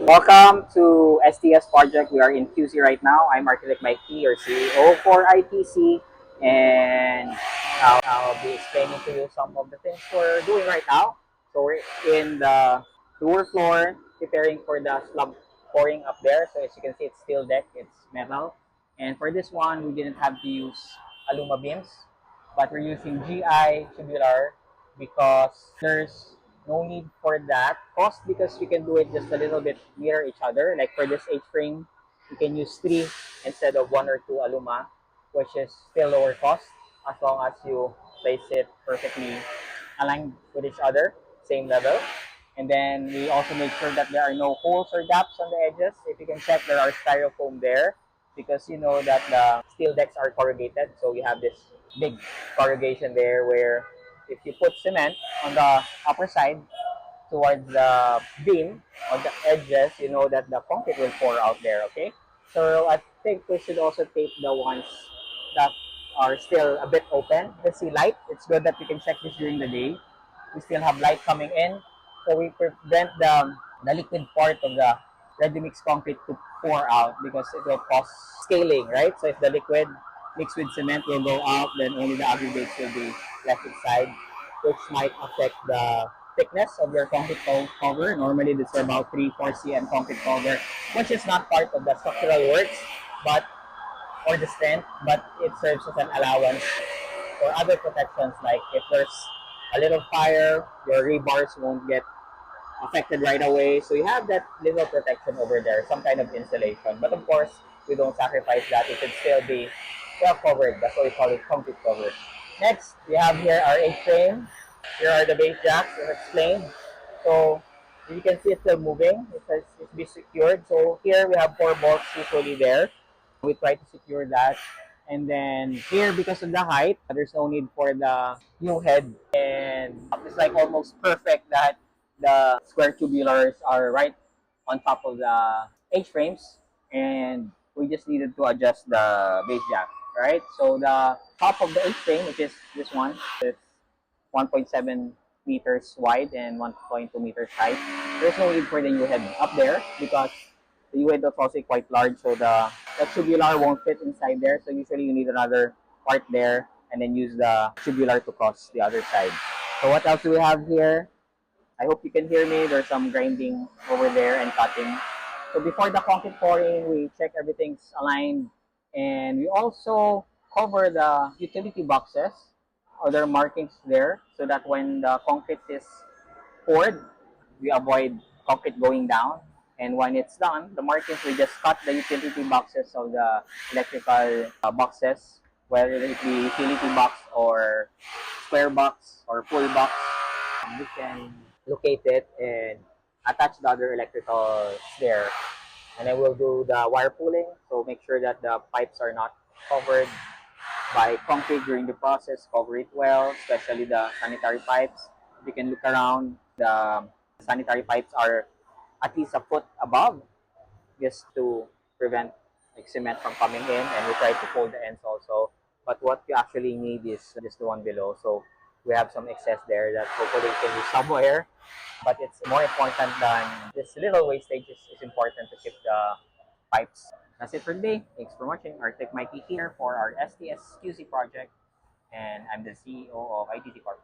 Welcome to STS project. We are in QC right now. I'm Architect Mhykee, your CEO for ITC, and I'll be explaining to you some of the things we're doing right now. So we're in the lower floor, preparing for the slab pouring up there. So as you can see, it's steel deck, it's metal. And for this one, we didn't have to use aluma beams, but we're using GI tubular because there's no need for that cost because we can do it just a little bit near each other. Like for this H-frame, you can use three instead of one or two aluma, which is still lower cost as long as you place it perfectly aligned with each other, same level. And then we also make sure that there are no holes or gaps on the edges. If you can check, there are styrofoam there because you know that the steel decks are corrugated. So we have this big corrugation there where if you put cement on the upper side towards the beam on the edges, you know that the concrete will pour out there, okay? So I think we should also tape the ones that are still a bit open. You can see light. It's good that we can check this during the day. We still have light coming in. So we prevent the liquid part of the ready-mix concrete to pour out because it will cause scaling, right? So if the liquid mixed with cement will go out, then only the aggregates will be left inside, which might affect the thickness of your concrete cover. Normally, this is about 3-4 cm concrete cover, which is not part of the structural works, but or the strength, but it serves as an allowance for other protections. Like if there's a little fire, your rebars won't get affected right away. So you have that little protection over there, some kind of insulation. But of course, we don't sacrifice that. It should still be well covered. That's why we call it concrete covered. Next, we have here our A-frame. Here are the base jacks, as explained. So you can see it's still moving. It says it's be secured. So here we have 4 bolts usually there. We try to secure that. And then here, because of the height, there's no need for the new head. And it's like almost perfect that the square tubulars are right on top of the H-frames. And we just needed to adjust the base jack, right? So the top of the H-frame, which is this one, is 1.7 meters wide and 1.2 meters high. There's no need for the new head up there because the U head is also quite large, so the tubular won't fit inside there. So usually you need another part there and then use the tubular to cross the other side. So what else do we have here? I hope you can hear me. There's some grinding over there and cutting. So before the concrete pouring, we check everything's aligned, and we also cover the utility boxes or their markings there so that when the concrete is poured, we avoid concrete going down. And when it's done, the markings, we just cut the utility boxes of the electrical boxes, whether it be utility box or square box or full box. We can locate it and attach the other electrical there. And then we'll do the wire pulling, so make sure that the pipes are not covered by concrete during the process. Cover it well, especially the sanitary pipes. If you can look around, the sanitary pipes are at least a foot above just to prevent like cement from coming in, and we try to fold the ends also. But what you actually need is just the one below. So we have some excess there that hopefully you can use somewhere. But it's more important than this little wastage. Is important to keep the pipes. That's it for today. Thanks for watching. Architect Mhykee here for our STS QC project, and I'm the CEO of ITC CORP.